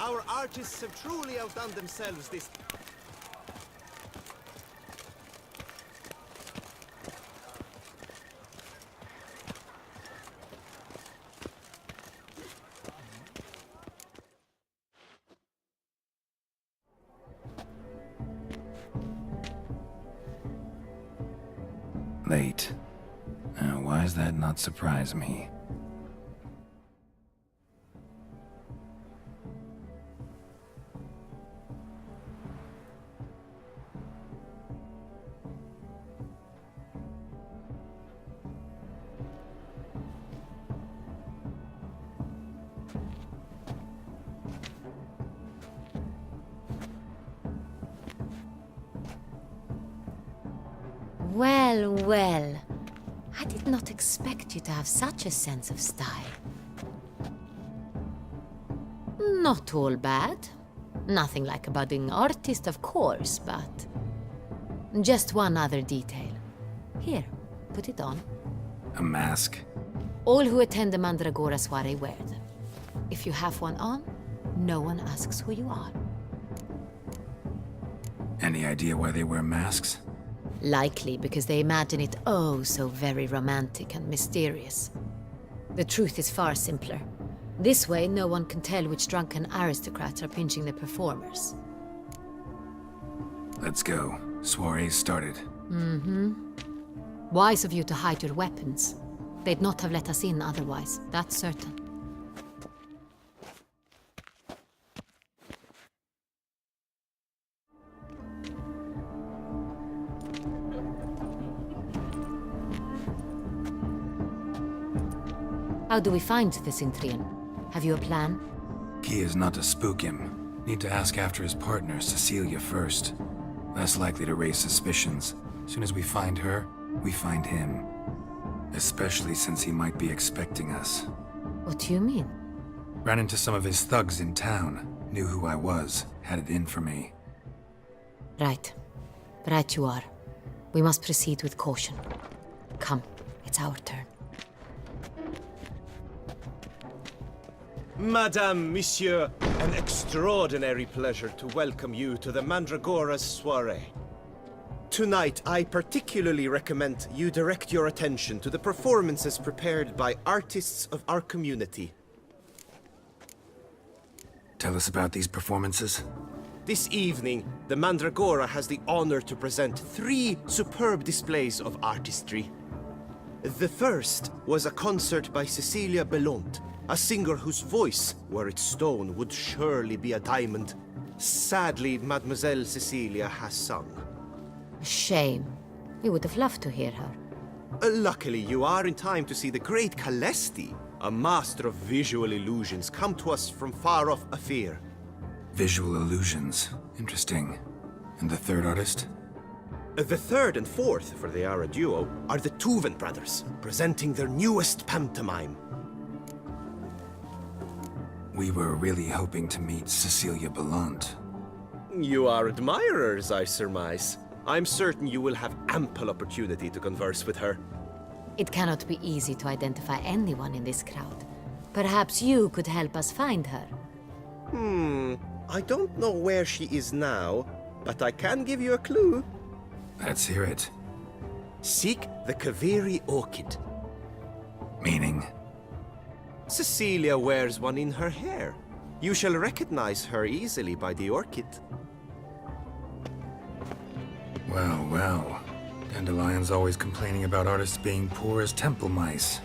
Our artists have truly outdone themselves this... Late. Why does that not surprise me? Well, well. I did not expect you to have such a sense of style. Not all bad. Nothing like a budding artist, of course, but... just one other detail. Here, put it on. A mask? All who attend the Mandragora soiree wear them. If you have one on, no one asks who you are. Any idea why they wear masks? Likely because they imagine it oh so very romantic and mysterious. The truth is far simpler. This way, no one can tell which drunken aristocrats are pinching the performers. Let's go. Soiree's started. Mm-hmm. Wise of you to hide your weapons. They'd not have let us in otherwise, that's certain. How do we find the Cintrian? Have you a plan? Key is not to spook him. Need to ask after his partner, Cecilia, first. Less likely to raise suspicions. Soon as we find her, we find him. Especially since he might be expecting us. What do you mean? Ran into some of his thugs in town. Knew who I was. Had it in for me. Right. Right you are. We must proceed with caution. Come, it's our turn. Madame, Monsieur, an extraordinary pleasure to welcome you to the Mandragora's soiree. Tonight, I particularly recommend you direct your attention to the performances prepared by artists of our community. Tell us about these performances. This evening, the Mandragora has the honor to present 3 superb displays of artistry. The first was a concert by Cecilia Belont, a singer whose voice, were it stone, would surely be a diamond. Sadly, Mademoiselle Cecilia has sung. Shame. We would have loved to hear her. Luckily, you are in time to see the great Calesti, a master of visual illusions, come to us from far off Afir. Visual illusions. Interesting. And the third artist? The third and fourth, for they are a duo, are the Tuven brothers, presenting their newest pantomime. We were really hoping to meet Cecilia Belont. You are admirers, I surmise. I'm certain you will have ample opportunity to converse with her. It cannot be easy to identify anyone in this crowd. Perhaps you could help us find her. I don't know where she is now, but I can give you a clue. Let's hear it. Seek the Kaveri orchid. Meaning? Cecilia wears one in her hair. You shall recognize her easily by the orchid. Well, well. Dandelion's always complaining about artists being poor as temple mice.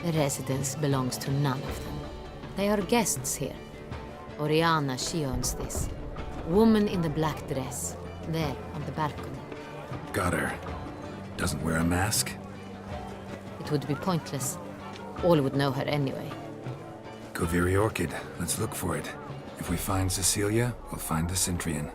The residence belongs to none of them. They are guests here. Oriana, she owns this. Woman in the black dress. There, on the balcony. Got her. Doesn't wear a mask? It would be pointless. All would know her anyway. Kaveri Orchid. Let's look for it. If we find Cecilia, we'll find the Cintrian.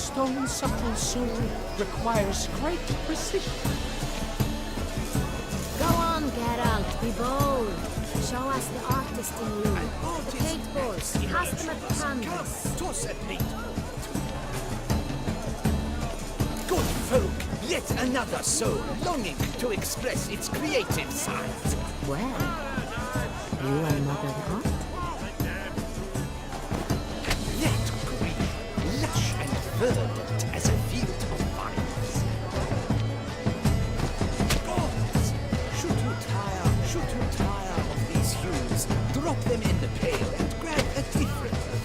stone's subtle soul requires great precision. Go on, Geralt, be bold. Show us the artist in you. The paintballs, cast them at the canvas. Toss a paintball. Good folk, yet another soul longing to express its creative side. Well, you are modern art. That green, lush and verdant as a field of vines. Gods, should you tire of these hues, drop them in the pail and grab a different one.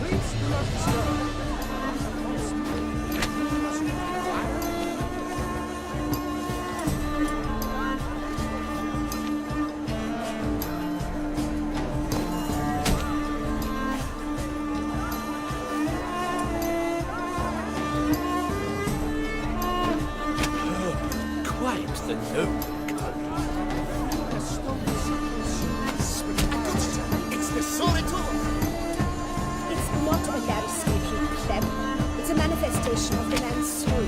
Please do not disturb. Quite the noble color. The stone's it's the Soritor! It's not a landscape, you pleb. It's a manifestation of the man's soul.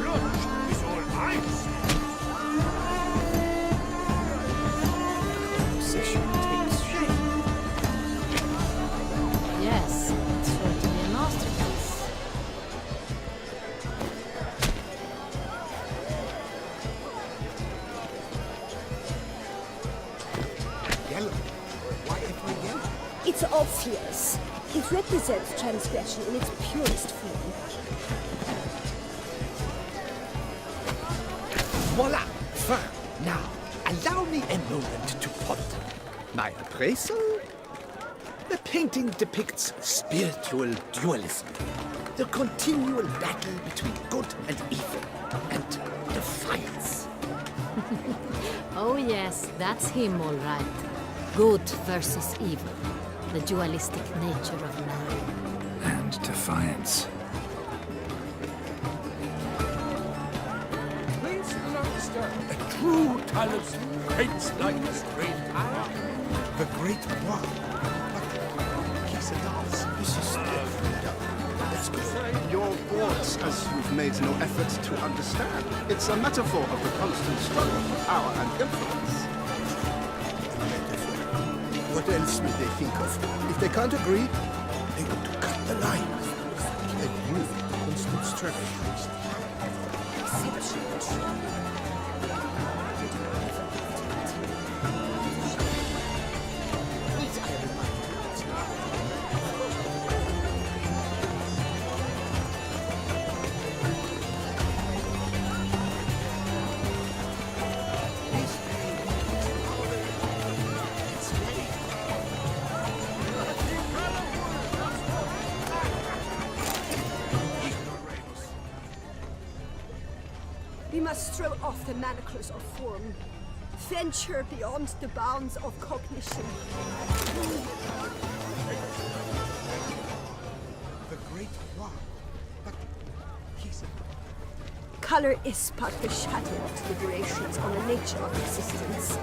Blood is all ice. Possession takes shape. Yes, it's certainly a masterpiece. Yellow. Why ever yellow? It's obvious. It represents transgression in its purest form. Voila! Fin. Now, allow me a moment to ponder. My appraisal? The painting depicts spiritual dualism. The continual battle between good and evil. And defiance. Oh yes, that's him all right. Good versus evil. The dualistic nature of man. And defiance. Please do not disturb. A true talent paints like this great tower. The great one. Kiss a dance. This is Let's go. Your words, as you've made no effort to understand. It's a metaphor of the constant struggle for power and influence. What else will they think of? If they can't agree, they got to cut the line. And you, constant struggle. We must throw off the manacles of form. Venture beyond the bounds of cognition. The great one. But he's a... Color is but the shadow of deliberations on the nature of existence.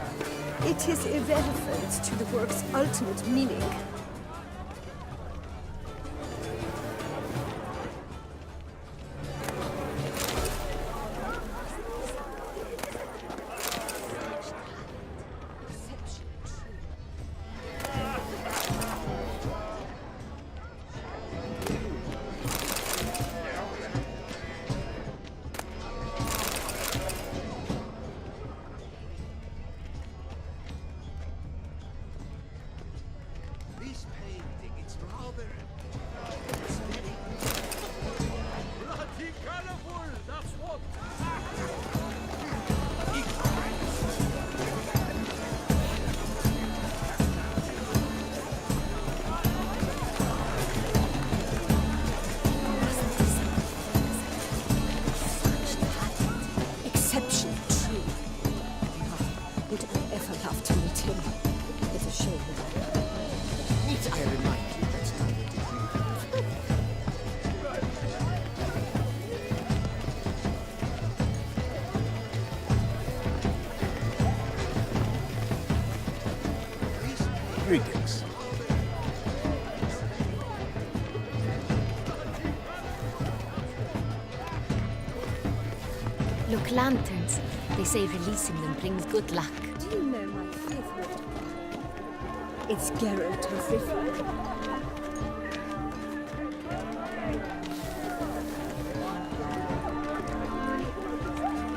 It is irrelevant to the work's ultimate meaning. This Greetings. Look, lanterns. They say releasing them brings good luck. Do you know my favorite? It's Geralt of Rivia.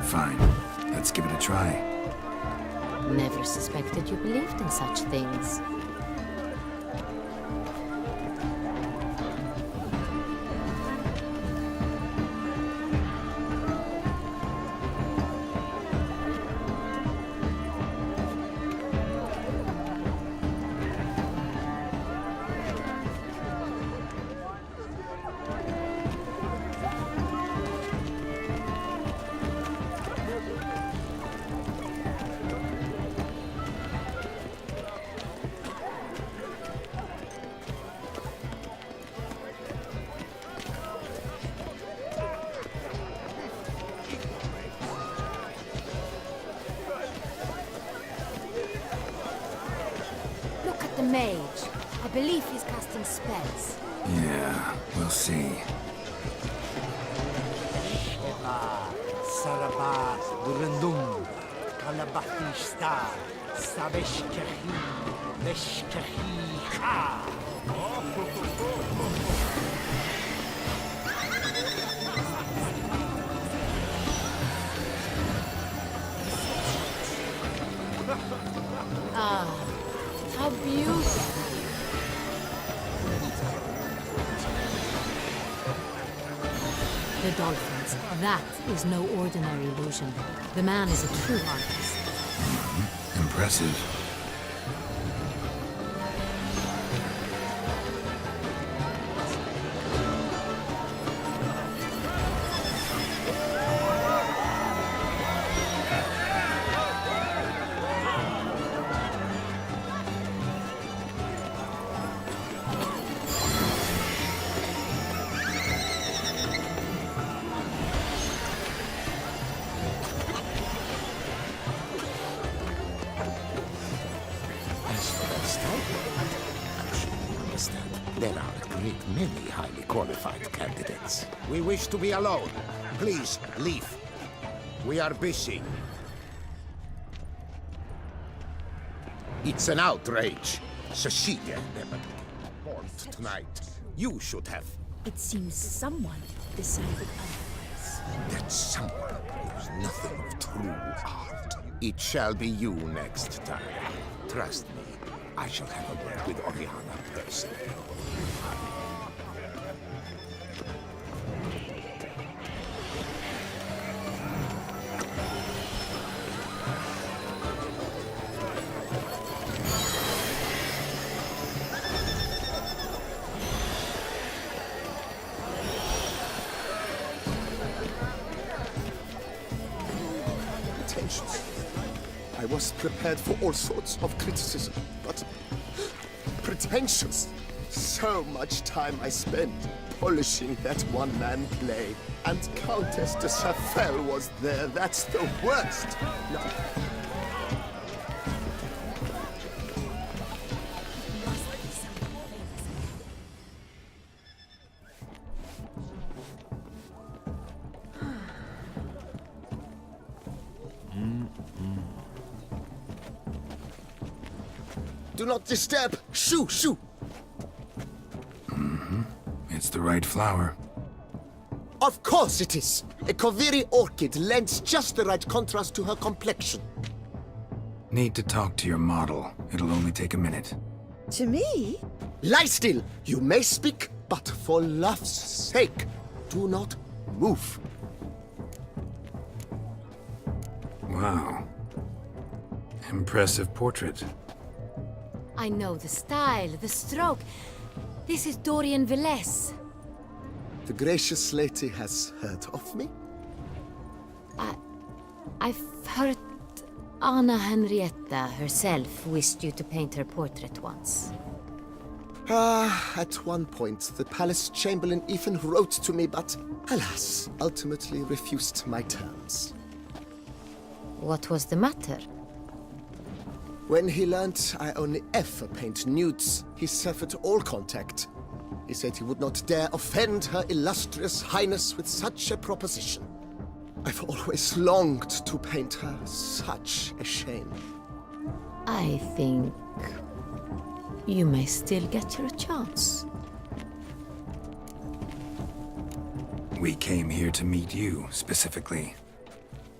Fine. Let's give it a try. Never suspected you believed in such things. Look at the mage. I believe he's casting spells. Yeah, we'll see. Saraba, Durandum, Kalabahishta, Sabeshkahi, Beshkahi Ha. How beautiful. The dolphins. That is no ordinary illusion. The man is a true artist. Impressive. As for that style, I'm sure you understand. There are a great many highly qualified candidates. We wish to be alone. Please, leave. We are busy. It's an outrage. Cecilia never born tonight. You should have. It seems someone decided otherwise. That someone knows nothing of true art. It shall be you next time. Trust me, I shall have a word with Oriana personally. Pretentious. I was prepared for all sorts of criticism, but pretentious. So much time I spent polishing that one-man play, and Countess de Chaffel was there. That's the worst. No. Do not disturb! Shoo! Shoo! It's the right flower. Of course it is! A Koviri orchid lends just the right contrast to her complexion. Need to talk to your model. It'll only take a minute. To me? Lie still! You may speak, but for love's sake, do not move. Wow. Impressive portrait. I know the style, the stroke. This is Dorian Velez. The gracious lady has heard of me? I've heard Anna Henrietta herself wished you to paint her portrait once. At one point, the palace chamberlain even wrote to me, but alas, ultimately refused my terms. What was the matter? When he learnt I only ever paint nudes, he severed all contact. He said he would not dare offend Her Illustrious Highness with such a proposition. I've always longed to paint her. Such a shame. I think you may still get your chance. We came here to meet you, specifically.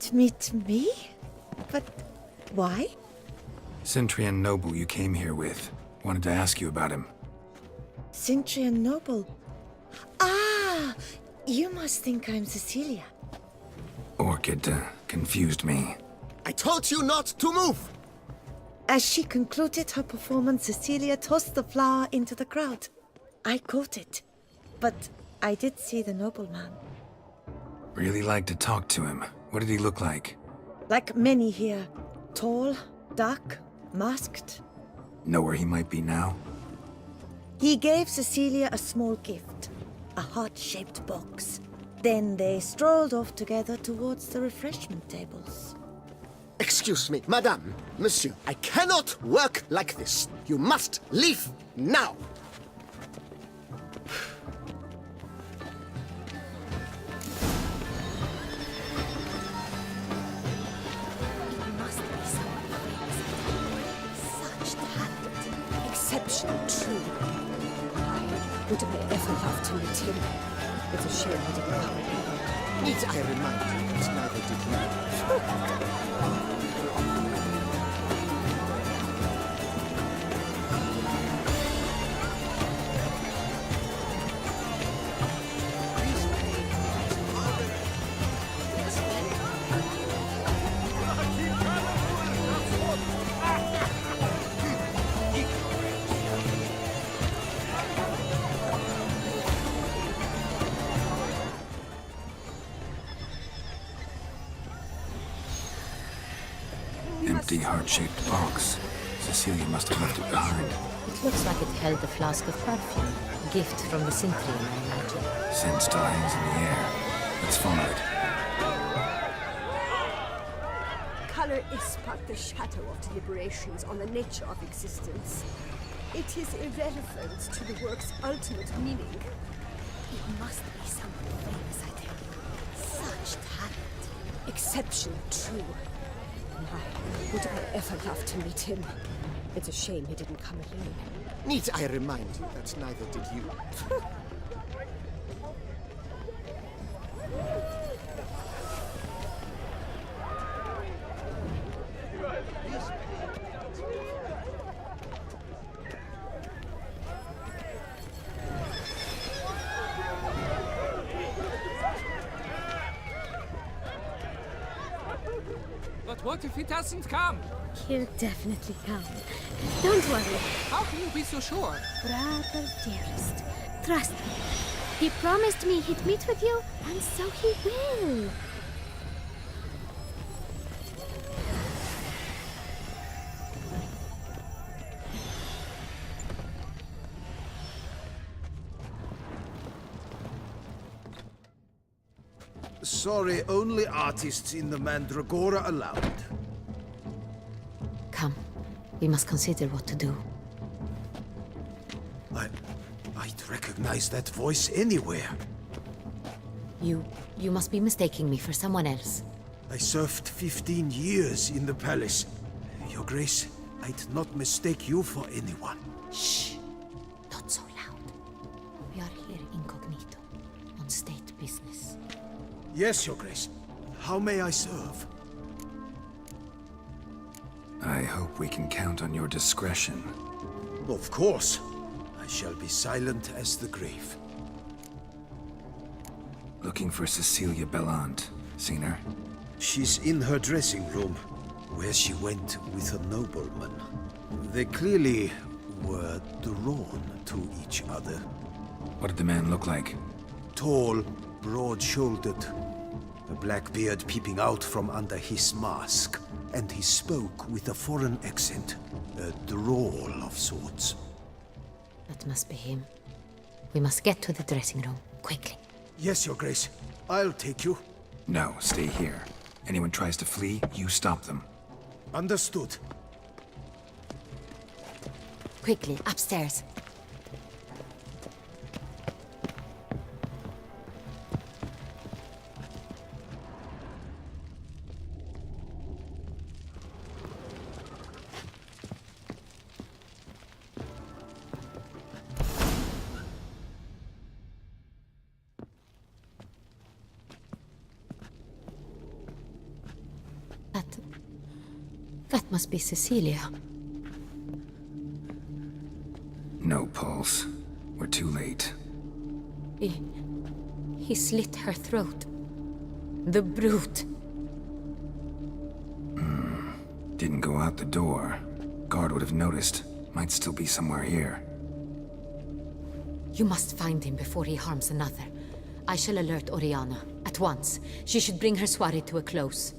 To meet me? But why? Centrian Noble you came here with. Wanted to ask you about him. Centrian Noble. Ah! You must think I'm Cecilia. Orchid confused me. I told you not to move! As she concluded her performance, Cecilia tossed the flower into the crowd. I caught it. But I did see the nobleman. Really like to talk to him. What did he look like? Like many here. Tall, dark, masked. Know where he might be now? He gave Cecilia a small gift. A heart-shaped box. Then they strolled off together towards the refreshment tables. Excuse me, madame, monsieur, I cannot work like this. You must leave now. Must be someone famous. Such talent. Exceptional, true. Would I ever love to meet him? It's a shame he didn't come. Need I remind you that neither did you? Empty heart-shaped box. Cecilia must have left it behind. It looks like it held a flask of perfume. A gift from the Cintrian, I imagine. Scent still hangs in the air. Let's follow it. Color is but the shadow of deliberations on the nature of existence. It is irrelevant to the work's ultimate meaning. It must be someone famous, I tell you. Such talent. Exceptional, true. Why would I ever love to meet him? It's a shame he didn't come alone. Need I remind you that neither did you? But what if he doesn't come? He'll definitely come. Don't worry. How can you be so sure? Brother dearest, trust me. He promised me he'd meet with you, and so he will. Sorry, only artists in the Mandragora allowed. Come. We must consider what to do. I'd recognize that voice anywhere. You must be mistaking me for someone else. I served 15 years in the palace. Your Grace, I'd not mistake you for anyone. Shh! Not so loud. We are here incognito, on state business. Yes, Your Grace. How may I serve? I hope we can count on your discretion. Of course. I shall be silent as the grave. Looking for Cecilia Bellant. Seen her? She's in her dressing room, where she went with a nobleman. They clearly were drawn to each other. What did the man look like? Tall, broad-shouldered, a black beard peeping out from under his mask, and he spoke with a foreign accent, a drawl of sorts. That must be him. We must get to the dressing room, quickly. Yes, Your Grace. I'll take you. No, stay here. Anyone tries to flee, you stop them. Understood. Quickly, upstairs. That must be Cecilia. No pulse. We're too late. He slit her throat. The brute. Didn't go out the door. Guard would have noticed. Might still be somewhere here. You must find him before he harms another. I shall alert Oriana. At once. She should bring her soirée to a close.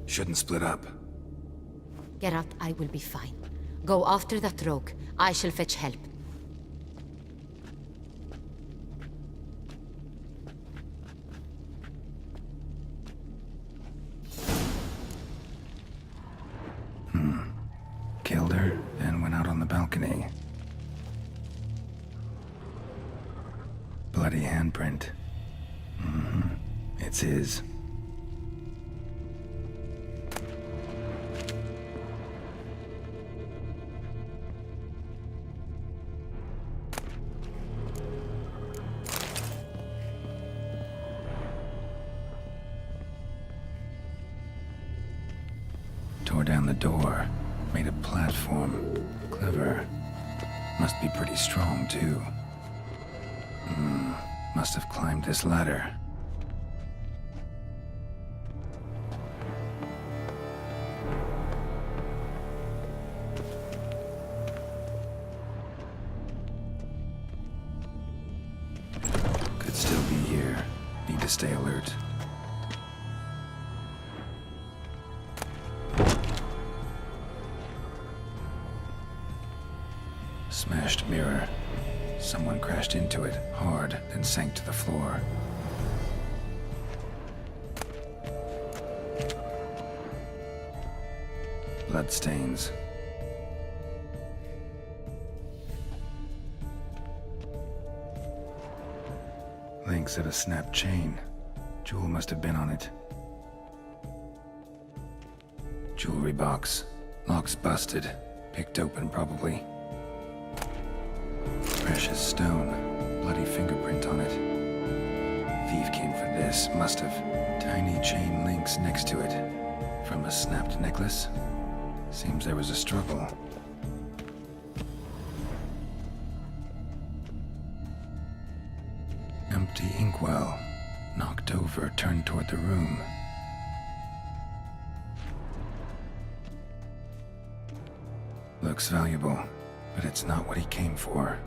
Shouldn't split up. Geralt, I will be fine. Go after that rogue. I shall fetch help. Killed her, then went out on the balcony. Bloody handprint. It's his. Tore down the door. Made a platform. Clever. Must be pretty strong, too. Must have climbed this ladder. Could still be here. Need to stay alert. Smashed mirror. Someone crashed into it, hard, then sank to the floor. Bloodstains. Links of a snapped chain. Jewel must have been on it. Jewelry box. Lock's busted. Picked open, probably. Precious stone. Bloody fingerprint on it. Thief came for this. Must have. Tiny chain links next to it. From a snapped necklace? Seems there was a struggle. Empty inkwell. Knocked over, turned toward the room. Looks valuable, but it's not what he came for.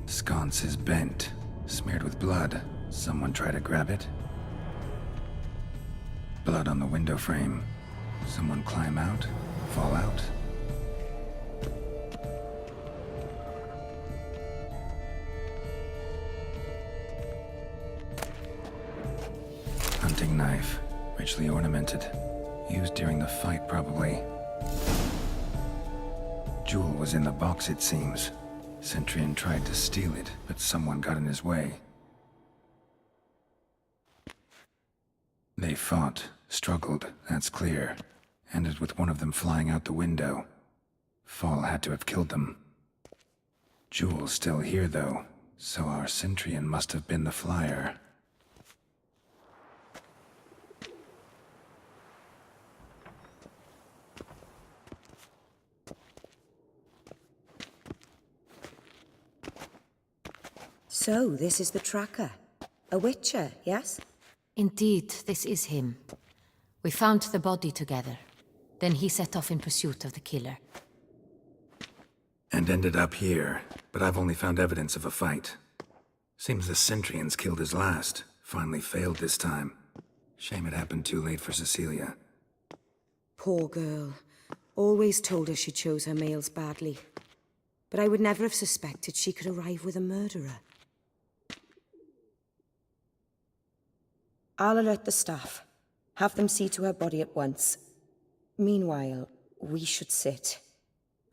Sconce is bent, smeared with blood. Someone try to grab it? Blood on the window frame. Someone climb out? Fall out? Hunting knife, richly ornamented. Used during the fight, probably. Jewel was in the box, it seems. Centurion tried to steal it, but someone got in his way. They fought, struggled, that's clear. Ended with one of them flying out the window. Fall had to have killed them. Jewel's still here, though, so our Centurion must have been the flyer. So, this is the tracker. A witcher, yes? Indeed, this is him. We found the body together. Then he set off in pursuit of the killer. And ended up here, but I've only found evidence of a fight. Seems the Centurions killed his last. Finally failed this time. Shame it happened too late for Cecilia. Poor girl. Always told her she chose her males badly. but I would never have suspected she could arrive with a murderer. I'll alert the staff. Have them see to her body at once. Meanwhile, we should sit.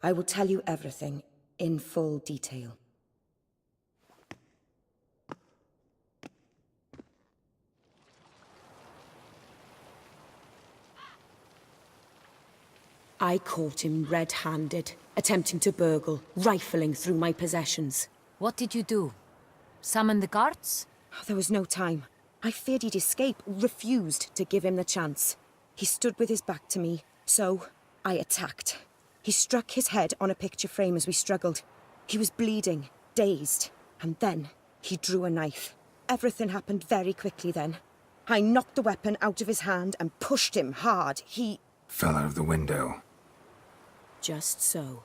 I will tell you everything, in full detail. I caught him red-handed, attempting to burgle, rifling through my possessions. What did you do? Summon the guards? There was no time. I feared he'd escape, refused to give him the chance. He stood with his back to me, so I attacked. He struck his head on a picture frame as we struggled. He was bleeding, dazed, and then he drew a knife. Everything happened very quickly then. I knocked the weapon out of his hand and pushed him hard. He fell out of the window. Just so.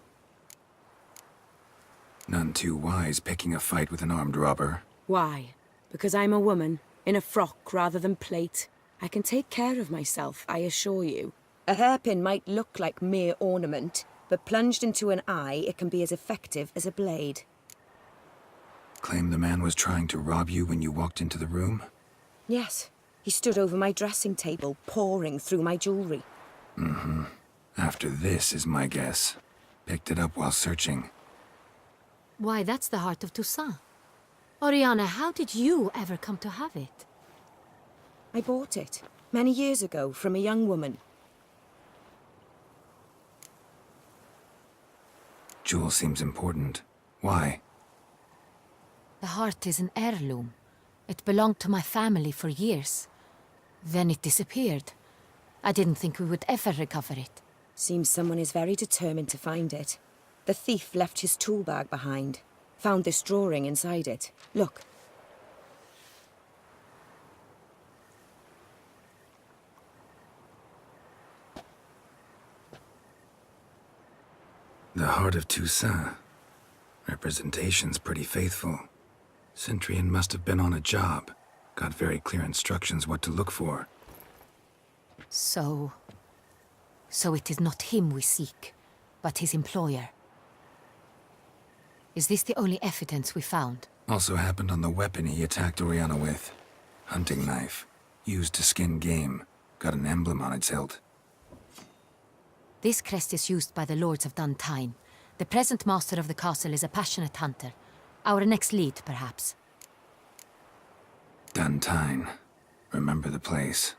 None too wise picking a fight with an armed robber. Why? Because I'm a woman, in a frock rather than plate. I can take care of myself, I assure you. A hairpin might look like mere ornament, but plunged into an eye, it can be as effective as a blade. Claim the man was trying to rob you when you walked into the room? Yes. He stood over my dressing table, poring through my jewelry. Mm-hmm. After this is my guess. Picked it up while searching. Why, that's the heart of Toussaint. Oriana, how did you ever come to have it? I bought it, many years ago, from a young woman. Jewel seems important. Why? The heart is an heirloom. It belonged to my family for years. Then it disappeared. I didn't think we would ever recover it. Seems someone is very determined to find it. The thief left his tool bag behind. Found this drawing inside it. Look. The heart of Toussaint. Representation's pretty faithful. Centurion must have been on a job. Got very clear instructions what to look for. So it is not him we seek, but his employer. Is this the only evidence we found? Also happened on the weapon he attacked Oriana with. Hunting knife. Used to skin game. Got an emblem on its hilt. This crest is used by the Lords of Duntine. The present master of the castle is a passionate hunter. Our next lead, perhaps. Duntine. Remember the place.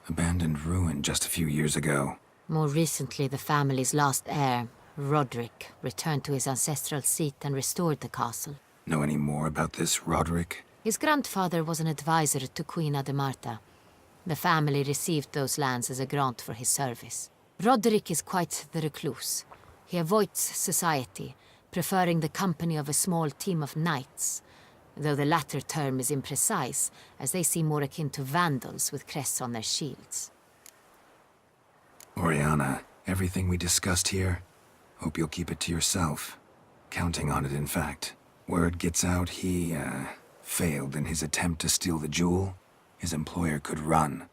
Abandoned ruin just a few years ago. More recently, the family's last heir, Roderick, returned to his ancestral seat and restored the castle. Know any more about this Roderick? His grandfather was an advisor to Queen Ademarta. The family received those lands as a grant for his service. Roderick is quite the recluse. He avoids society, preferring the company of a small team of knights, though the latter term is imprecise, as they seem more akin to vandals with crests on their shields. Oriana, everything we discussed here, hope you'll keep it to yourself. Counting on it, in fact. Word gets out he, failed in his attempt to steal the jewel. His employer could run.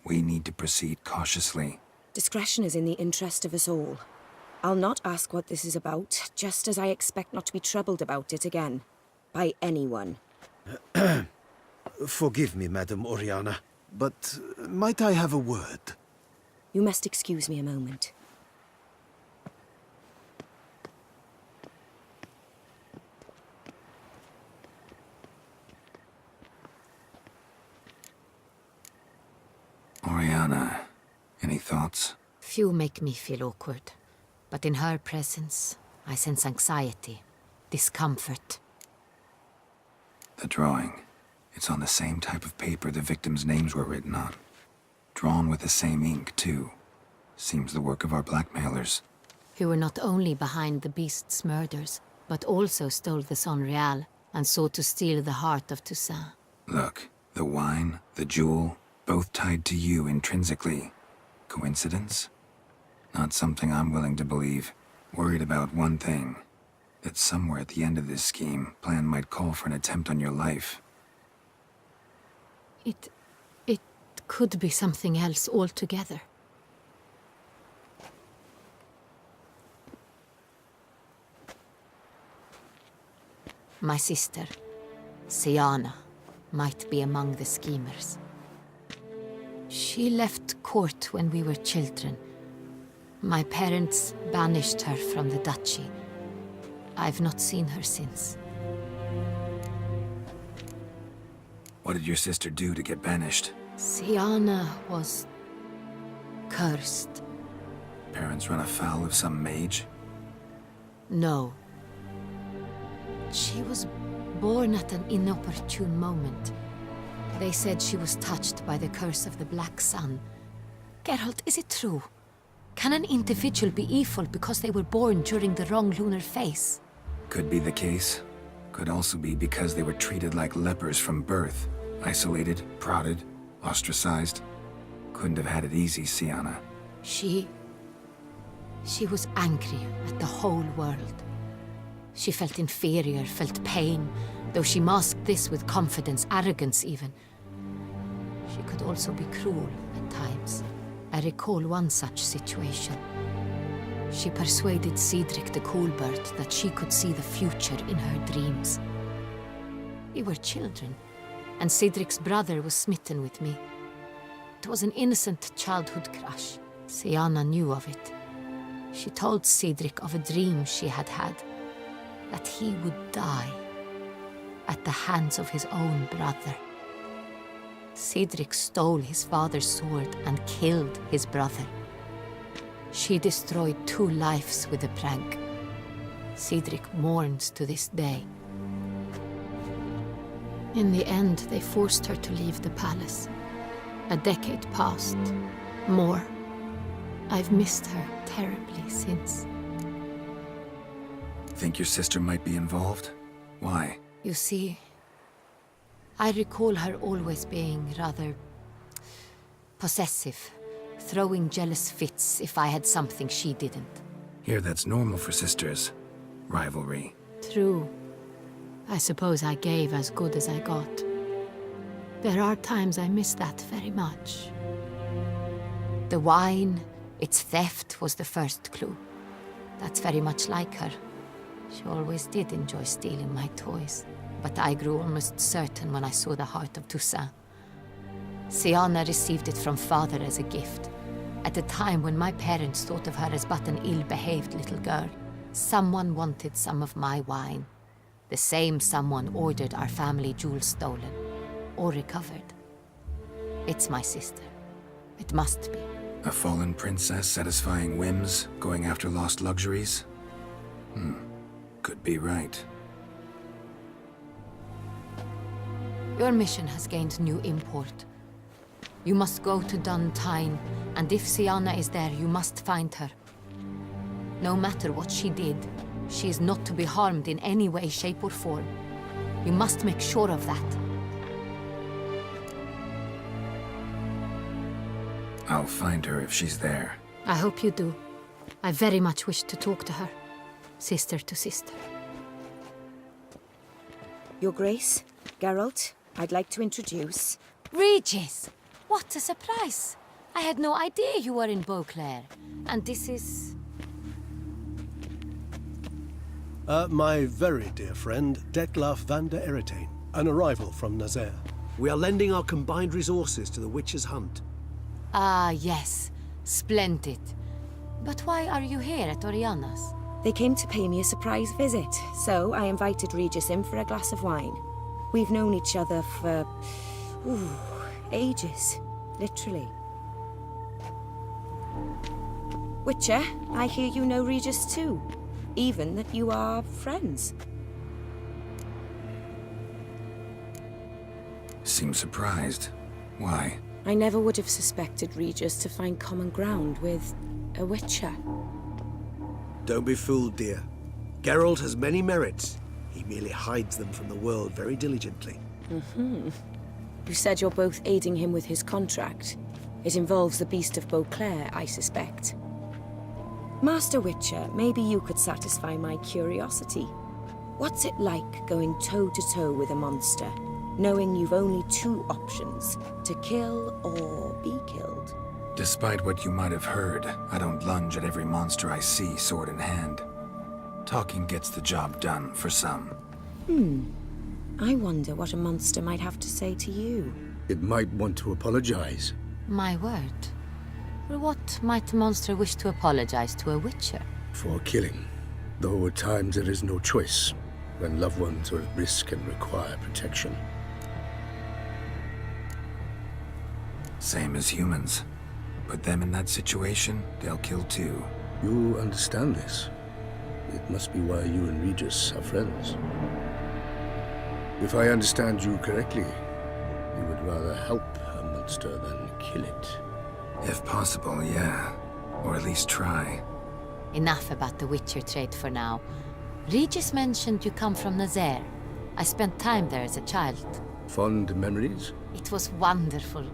We need to proceed cautiously. Discretion is in the interest of us all. I'll not ask what this is about, just as I expect not to be troubled about it again. By anyone. Forgive me, Madam Oriana, but might I have a word? You must excuse me a moment. Oriana, any thoughts? Few make me feel awkward, but in her presence, I sense anxiety, discomfort. The drawing. It's on the same type of paper the victims' names were written on. Drawn with the same ink, too. Seems the work of our blackmailers. Who were not only behind the beast's murders, but also stole the Son Real and sought to steal the heart of Toussaint. Look, the wine, the jewel, both tied to you intrinsically. Coincidence? Not something I'm willing to believe. Worried about one thing. That somewhere at the end of this scheme, plan might call for an attempt on your life. It could be something else altogether. My sister, Siana, might be among the schemers. She left court when we were children. My parents banished her from the duchy. I've not seen her since. What did your sister do to get banished? Siana was cursed. Parents run afoul of some mage? No. She was born at an inopportune moment. They said she was touched by the curse of the Black Sun. Geralt, is it true? Can an individual be evil because they were born during the wrong lunar phase? Could be the case. Could also be because they were treated like lepers from birth. Isolated, prodded, ostracized. Couldn't have had it easy, Siana. She was angry at the whole world. She felt inferior, felt pain, though she masked this with confidence, arrogance even. She could also be cruel at times. I recall one such situation. She persuaded Cedric the Coolbird that she could see the future in her dreams. We were children, and Cedric's brother was smitten with me. It was an innocent childhood crush. Siana knew of it. She told Cedric of a dream she had had, that he would die at the hands of his own brother. Cedric stole his father's sword and killed his brother. She destroyed 2 lives with a prank. Cedric mourns to this day. In the end, they forced her to leave the palace. A decade passed. More. I've missed her terribly since. Think your sister might be involved? Why? You see, I recall her always being rather possessive, throwing jealous fits if I had something she didn't. Here, that's normal for sisters. Rivalry. True. I suppose I gave as good as I got. There are times I miss that very much. The wine, its theft was the first clue. That's very much like her. She always did enjoy stealing my toys, but I grew almost certain when I saw the heart of Toussaint. Siana received it from father as a gift. At a time when my parents thought of her as but an ill-behaved little girl, someone wanted some of my wine. The same someone ordered our family jewels stolen, or recovered. It's my sister. It must be. A fallen princess satisfying whims, going after lost luxuries? Could be right. Your mission has gained new import. You must go to Duntine, and if Siana is there, you must find her. No matter what she did, she is not to be harmed in any way, shape, or form. You must make sure of that. I'll find her if she's there. I hope you do. I very much wish to talk to her. Sister to sister. Your Grace, Geralt, I'd like to introduce... Regis! What a surprise! I had no idea you were in Beauclair. And this is... My very dear friend, Detlaf van der Eretain, an arrival from Nazaire. We are lending our combined resources to the Witch's Hunt. Ah, yes. Splendid. But why are you here at Oriana's? They came to pay me a surprise visit, so I invited Regis in for a glass of wine. We've known each other for... ages. Literally. Witcher, I hear you know Regis too. Even that you are friends. Seem surprised. Why? I never would have suspected Regis to find common ground with a Witcher. Don't be fooled, dear. Geralt has many merits. He merely hides them from the world very diligently. You said you're both aiding him with his contract. It involves the Beast of Beauclair, I suspect. Master Witcher, maybe you could satisfy my curiosity. What's it like going toe-to-toe with a monster, knowing you've only 2 options, to kill or be killed? Despite what you might have heard, I don't lunge at every monster I see sword in hand. Talking gets the job done for some. I wonder what a monster might have to say to you. It might want to apologize. My word. For what might a monster wish to apologize to a witcher? For killing. Though at times there is no choice, when loved ones are at risk and require protection. Same as humans. Put them in that situation, they'll kill too. You understand this. It must be why you and Regis are friends. If I understand you correctly, you would rather help a monster than kill it. If possible, yeah. Or at least try. Enough about the witcher trade for now. Regis mentioned you come from Nazaire. I spent time there as a child. Fond memories? It was wonderful.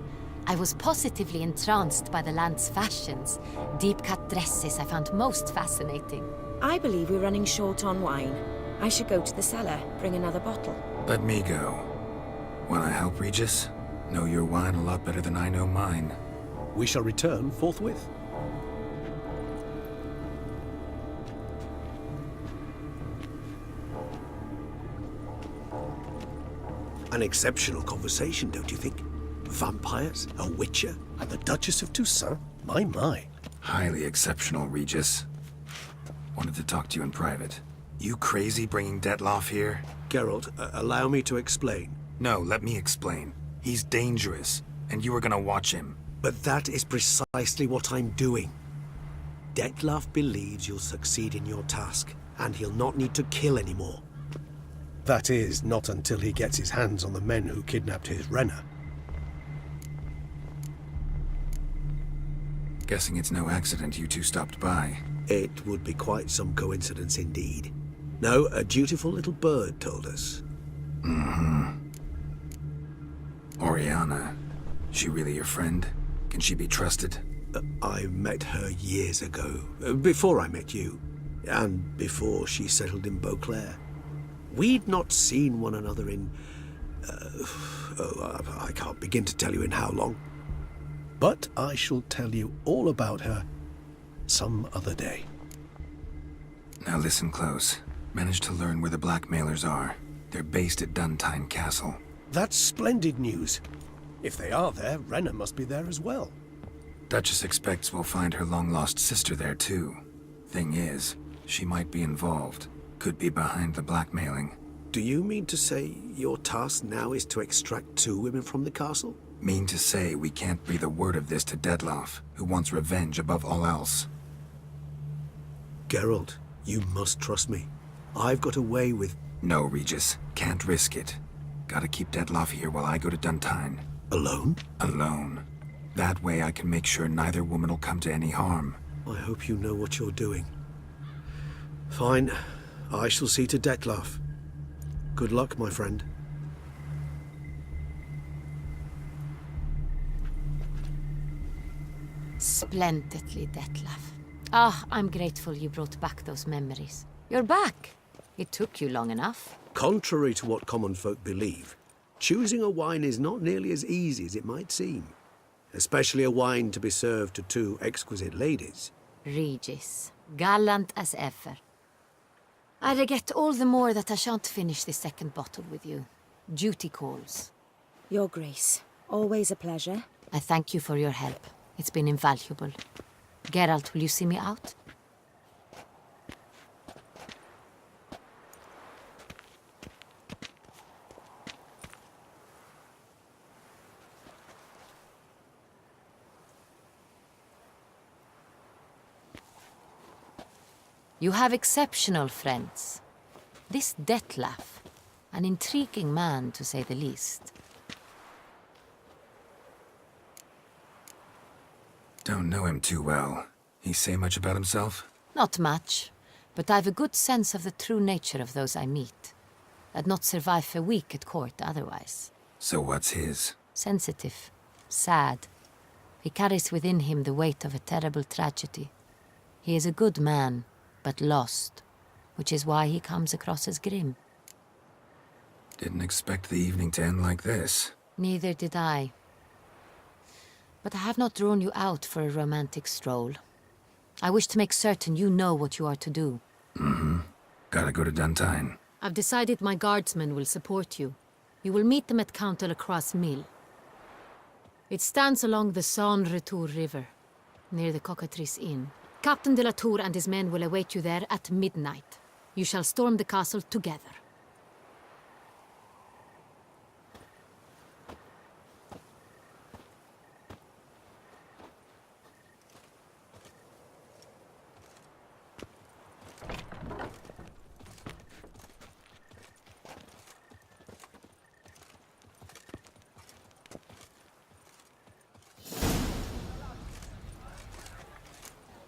I was positively entranced by the land's fashions. Deep-cut dresses I found most fascinating. I believe we're running short on wine. I should go to the cellar, bring another bottle. Let me go. Wanna help, Regis? Know your wine a lot better than I know mine. We shall return forthwith. An exceptional conversation, don't you think? Vampires, a witcher, And the Duchess of Toussaint? My. Highly exceptional, Regis. Wanted to talk to you in private. You crazy bringing Detloff here? Geralt, allow me to explain. No, let me explain. He's dangerous, and you were gonna watch him. But that is precisely what I'm doing. Detloff believes you'll succeed in your task, and he'll not need to kill anymore. That is, not until he gets his hands on the men who kidnapped his Renner. Guessing it's no accident you two stopped by. It would be quite some coincidence indeed. No, a dutiful little bird told us. Oriana. She really your friend? Can she be trusted? I met her years ago, before I met you, and before she settled in Beauclair. We'd not seen one another in... I can't begin to tell you in how long. But I shall tell you all about her some other day. Now listen close. Managed to learn where the blackmailers are. They're based at Duntine Castle. That's splendid news. If they are there, Renner must be there as well. Duchess expects we'll find her long-lost sister there too. Thing is, she might be involved. Could be behind the blackmailing. Do you mean to say your task now is to extract 2 women from the castle? Mean to say we can't breathe a word of this to Detloff, who wants revenge above all else. Geralt, you must trust me. I've got away with... No, Regis. Can't risk it. Gotta keep Detloff here while I go to Duntine. Alone? Alone. That way I can make sure neither woman will come to any harm. I hope you know what you're doing. Fine. I shall see to Detloff. Good luck, my friend. Splendidly, Detlaff. Ah, I'm grateful you brought back those memories. You're back. It took you long enough. Contrary to what common folk believe, choosing a wine is not nearly as easy as it might seem. Especially a wine to be served to 2 exquisite ladies. Regis, gallant as ever. I regret all the more that I shan't finish this second bottle with you. Duty calls. Your Grace, always a pleasure. I thank you for your help. It's been invaluable. Geralt, will you see me out? You have exceptional friends. This Detlaff, an intriguing man to say the least. Don't know him too well. He say much about himself? Not much, but I've a good sense of the true nature of those I meet. I'd not survive a week at court otherwise. So what's his? Sensitive, sad. He carries within him the weight of a terrible tragedy. He is a good man, but lost, which is why he comes across as grim. Didn't expect the evening to end like this. Neither did I. But I have not drawn you out for a romantic stroll. I wish to make certain you know what you are to do. Gotta go to Duntine. I've decided my guardsmen will support you. You will meet them at Count de la Croix's mill. It stands along the Saône-Retour River, near the Cockatrice Inn. Captain de la Tour and his men will await you there at midnight. You shall storm the castle together.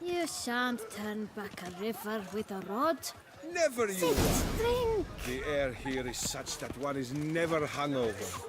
You shan't turn back a river with a rod. Never you are. Drink! The air here is such that one is never hungover.